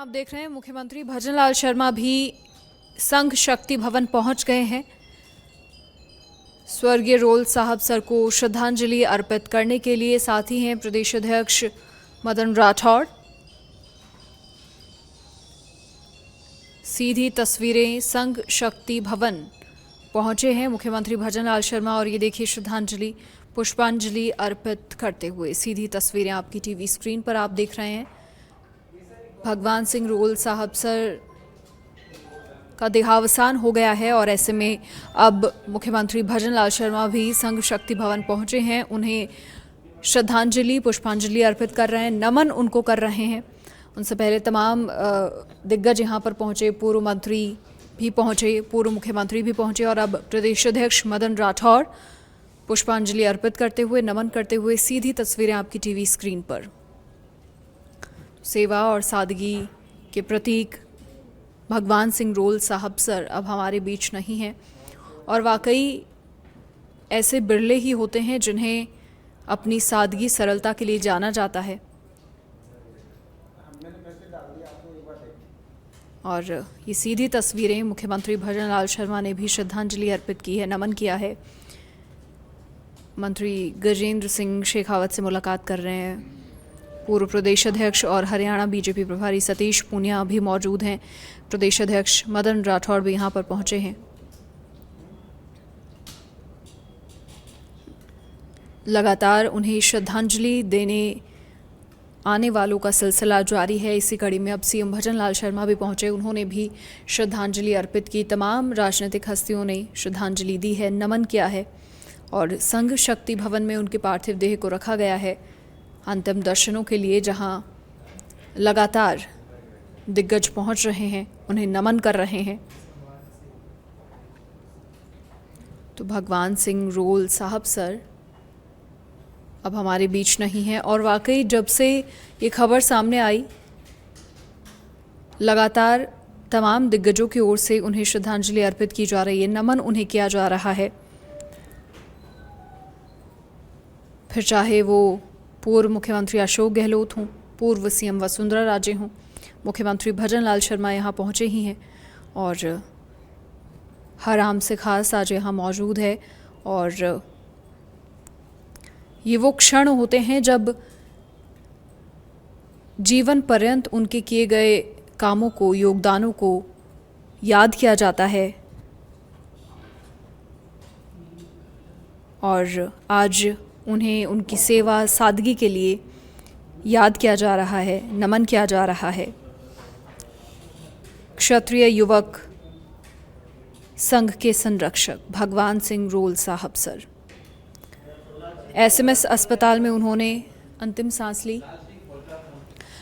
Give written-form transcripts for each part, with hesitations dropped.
आप देख रहे हैं मुख्यमंत्री भजनलाल शर्मा भी संघ शक्ति भवन पहुंच गए हैं। स्वर्गीय रोल साहब सर को श्रद्धांजलि अर्पित करने के लिए साथ ही हैं प्रदेश अध्यक्ष मदन राठौड़। सीधी तस्वीरें संघ शक्ति भवन पहुंचे हैं मुख्यमंत्री भजनलाल शर्मा और ये देखिए श्रद्धांजलि पुष्पांजलि अर्पित करते हुए सीधी तस्वीरें आपकी टीवी स्क्रीन पर आप देख रहे हैं। भगवान सिंह रोल साहब सर का देहावसान हो गया है और ऐसे में अब मुख्यमंत्री भजनलाल शर्मा भी संघ शक्ति भवन पहुंचे हैं। उन्हें श्रद्धांजलि पुष्पांजलि अर्पित कर रहे हैं, नमन उनको कर रहे हैं। उनसे पहले तमाम दिग्गज यहां पर पहुंचे, पूर्व मंत्री भी पहुंचे, पूर्व मुख्यमंत्री भी पहुंचे और अब प्रदेश अध्यक्ष मदन राठौड़ पुष्पांजलि अर्पित करते हुए, नमन करते हुए सीधी तस्वीरें आपकी टीवी स्क्रीन पर। सेवा और सादगी के प्रतीक भगवान सिंह रोल साहब सर अब हमारे बीच नहीं हैं और वाकई ऐसे बिरले ही होते हैं जिन्हें अपनी सादगी सरलता के लिए जाना जाता है। और ये सीधी तस्वीरें मुख्यमंत्री भजनलाल शर्मा ने भी श्रद्धांजलि अर्पित की है, नमन किया है। मंत्री गजेंद्र सिंह शेखावत से मुलाकात कर रहे हैं। पूर्व प्रदेश अध्यक्ष और हरियाणा बीजेपी प्रभारी सतीश पूनिया भी मौजूद हैं। प्रदेश अध्यक्ष मदन राठौड़ भी यहां पर पहुंचे हैं। लगातार उन्हें श्रद्धांजलि देने आने वालों का सिलसिला जारी है। इसी कड़ी में अब सीएम भजनलाल शर्मा भी पहुंचे, उन्होंने भी श्रद्धांजलि अर्पित की। तमाम राजनीतिक हस्तियों ने श्रद्धांजलि दी है, नमन किया है और संघ शक्ति भवन में उनके पार्थिव देह को रखा गया है अंतिम दर्शनों के लिए, जहां लगातार दिग्गज पहुंच रहे हैं, उन्हें नमन कर रहे हैं। तो भगवान सिंह रोल साहब सर अब हमारे बीच नहीं है और वाकई जब से ये खबर सामने आई, लगातार तमाम दिग्गजों की ओर से उन्हें श्रद्धांजलि अर्पित की जा रही है, नमन उन्हें किया जा रहा है। फिर चाहे वो पूर्व मुख्यमंत्री अशोक गहलोत हों, पूर्व सीएम वसुंधरा राजे हों, मुख्यमंत्री भजनलाल शर्मा यहाँ पहुँचे ही हैं और हर आम से खास आज यहाँ मौजूद है। और ये वो क्षण होते हैं जब जीवन पर्यंत उनके किए गए कामों को, योगदानों को याद किया जाता है और आज उन्हें उनकी सेवा सादगी के लिए याद किया जा रहा है, नमन किया जा रहा है। क्षत्रिय युवक संघ के संरक्षक भगवान सिंह रोल साहब सर एसएमएस अस्पताल में उन्होंने अंतिम सांस ली।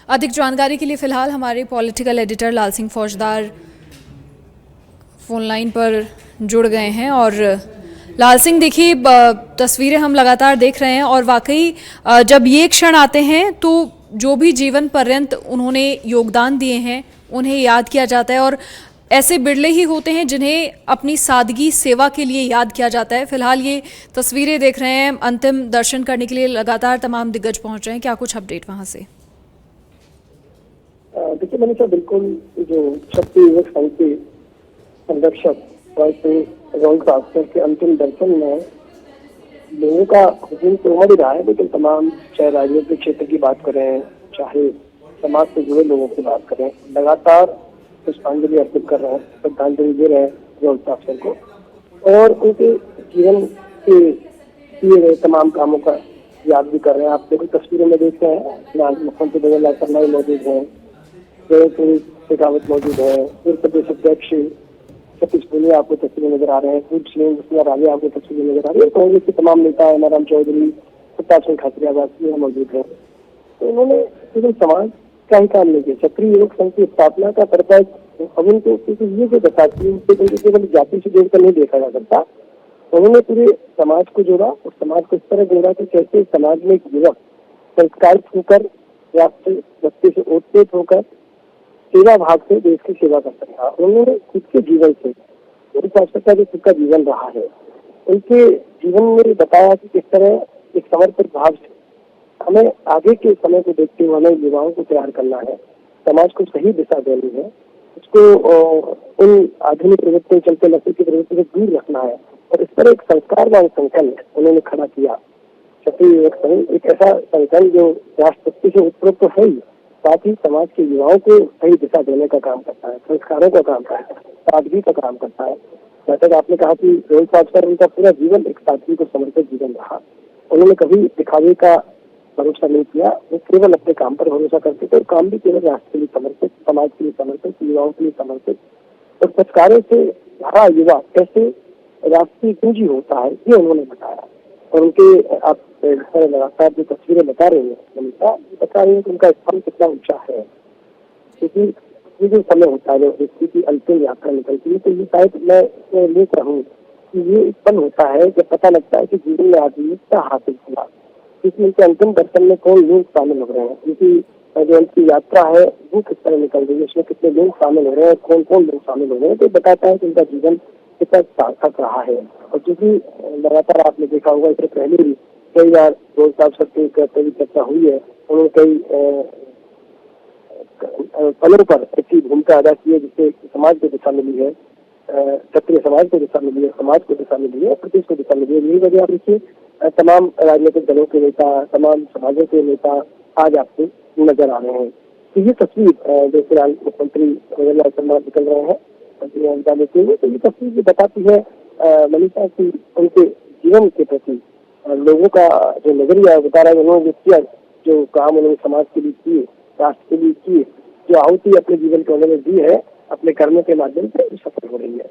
अधिक जानकारी के लिए फिलहाल हमारे पॉलिटिकल एडिटर लाल सिंह फौजदार फोन लाइन पर जुड़ गए हैं। और लाल सिंह, देखिए तस्वीरें हम लगातार देख रहे हैं और वाकई जब ये क्षण आते हैं तो जो भी जीवन पर्यंत उन्होंने योगदान दिए हैं उन्हें याद किया जाता है और ऐसे बिरले ही होते हैं जिन्हें अपनी सादगी सेवा के लिए याद किया जाता है। फिलहाल ये तस्वीरें देख रहे हैं, अंतिम दर्शन करने के लिए लगातार तमाम दिग्गज पहुंच रहे हैं, क्या कुछ अपडेट वहां से? देखिए मनीषा, बिल्कुल जो शक्ति युवक संघ के संरक्षक रोल साहब के अंतिम दर्शन में लोगों का हुजूम तो उमड़ ही रहा है, लेकिन तमाम चाहे राजनीतिक क्षेत्र की बात करें, चाहे समाज से जुड़े लोगों की बात करें, लगातार पुष्पांजलि अर्पित कर रहे हैं, श्रद्धांजलि दे रहे हैं रोल साहब सर को और उनके जीवन के किए गए तमाम कामों का याद भी कर रहे हैं। आप देखो तस्वीरों में देख रहे हैं, मुख्यमंत्री भजनलाल शर्मा मौजूद हैं, शेखावत मौजूद है, पूर्व प्रदेश अध्यक्ष सतीश पूनिया आपको तस्वीरें नजर आ रहे हैं, पूर्व सीएम वसुंधरा राजे आपको तस्वीरें नजर आ रही है, कांग्रेस के तमाम नेता नारायण चौधरी, प्रताप सिंह खाचरियावास मौजूद है। तो उन्होंने केवल समाज का ही काम नहीं किया, क्षत्रिय युवक संघ की स्थापना का पर्पज अब उनको ये जो बताती है केवल जाति से जोड़कर नहीं देखा जा सकता। उन्होंने पूरे समाज को जोड़ा और समाज को इस तरह जोड़ा कि कैसे समाज में एक युवक संस्कारित होकर, राष्ट्र बस्ती से ओतप्रोत होकर सेवा भाव से देश की सेवा कर सकता। उन्होंने खुद के जीवन से का जो खुद का जीवन रहा है, उनके जीवन में बताया कि किस तरह एक समर्पित भाव से हमें आगे के समय को देखते हुए हमें युवाओं को तैयार करना है समाज को सही दिशा देनी है, उसको उन आधुनिक प्रवृत्तियों चलते नशे की प्रवृत्ति से दूर रखना है। और इस पर एक संस्कारवान संकल्प उन्होंने खड़ा किया। क्षत्रिय युवक संघ एक ऐसा संगठन जो राष्ट्रपति से उत्पन्न तो है ही, साथ ही समाज के युवाओं को सही दिशा देने का काम करता है, संस्कारों का काम करता है, सादगी का काम करता है। जैसे कि आपने कहा कि रोहित सावरकर उनका पूरा जीवन एक सादगी को समर्पित जीवन रहा। उन्होंने कभी दिखावे का भरोसा नहीं किया, वो केवल अपने काम पर भरोसा करते थे और काम भी केवल राष्ट्र के लिए समर्पित, समाज के लिए समर्पित, युवाओं के लिए समर्पित। और संस्कारों से भरा युवा कैसे राष्ट्रीय पूंजी होता है, ये उन्होंने बताया। और उनके आप लगातार जो तस्वीरें बता रही हैं मनीषा, बता रही है कि उनका स्थान कितना ऊंचा है। क्योंकि ये जो समय होता है, जो व्यक्ति की अंतिम यात्रा निकलती है, तो ये शायद मैं लेकर हूँ कि ये एक पल होता है जब पता लगता है कि जीवन में आदमी क्या हासिल किया, क्योंकि उनके अंतिम दर्शन में कौन लोग शामिल हो रहे हैं, क्योंकि जो उनकी यात्रा है वो किस तरह निकल रही है, उसमें कितने लोग शामिल हो रहे हैं, कौन कौन लोग शामिल हो रहे हैं, तो बताता है कि उनका जीवन कितना सार्थक रहा है। और क्योंकि लगातार आपने देखा होगा, इससे पहले भी कई बार रोहित सावरकर की चर्चा हुई है, उन्होंने कई पलों पर ऐसी भूमिका अदा की है जिससे समाज को दिशा मिली है, क्षत्रिय समाज को दिशा मिली है, समाज को दिशा मिली है, प्रदेश को दिशा मिली है। यही वजह आप देखिए तमाम राजनीतिक दलों के नेता, तमाम समाजों के नेता आज आपको नजर आ रहे हैं। तो ये तस्वीर जो फिलहाल मुख्यमंत्री भजनलाल शर्मा निकल रहे हैं लेते हुए, तो ये तस्वीर बताती है मनीषा की उनके जीवन के प्रति लोगों का जो नजरिया बता रहा है, उन्होंने जो किया, जो काम उन्होंने समाज के लिए किए, राष्ट्र के लिए किए, जो आहुति अपने जीवन को उन्होंने दी है, अपने कर्मों के माध्यम से सफल हो रही है।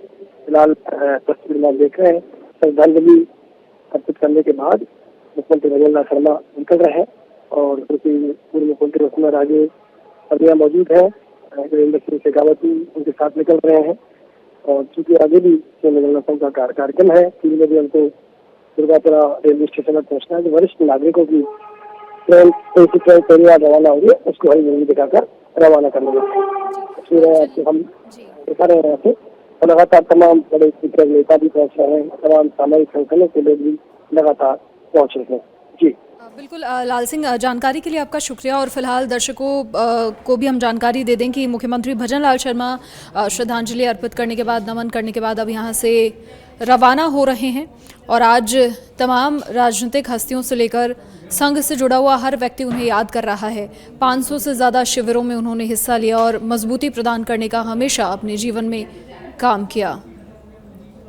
फिलहाल तस्वीर में देख रहे हैं, श्रद्धांजलि अर्पित करने के बाद मुख्यमंत्री भजनलाल शर्मा निकल रहे हैं और पूर्व मुख्यमंत्री वसुंधरा राजे अभी मौजूद है, वीरेंद्र सिंह शेखावत उनके साथ निकल रहे हैं। और चूंकि आगे भी संघ का कार्यक्रम है, 3 बजे हमको दुर्गापुरा रेलवे स्टेशन पर पहुंचना है। जो वरिष्ठ नागरिकों की ट्रेन पहली बार रवाना हुई है, उसको हरी झंडी दिखाकर रवाना करने आपको हम दिखा रहे हैं। यहाँ से लगातार तमाम बड़े स्पीकर नेता भी पहुंच रहे हैं, तमाम सामाजिक संगठनों के लोग भी लगातार पहुंच रहे हैं। जी बिल्कुल लाल सिंह, जानकारी के लिए आपका शुक्रिया। और फिलहाल दर्शकों को भी हम जानकारी दे दें कि मुख्यमंत्री भजनलाल शर्मा श्रद्धांजलि अर्पित करने के बाद, नमन करने के बाद अब यहाँ से रवाना हो रहे हैं। और आज तमाम राजनीतिक हस्तियों से लेकर संघ से जुड़ा हुआ हर व्यक्ति उन्हें याद कर रहा है। 500 से ज़्यादा शिविरों में उन्होंने हिस्सा लिया और मजबूती प्रदान करने का हमेशा अपने जीवन में काम किया।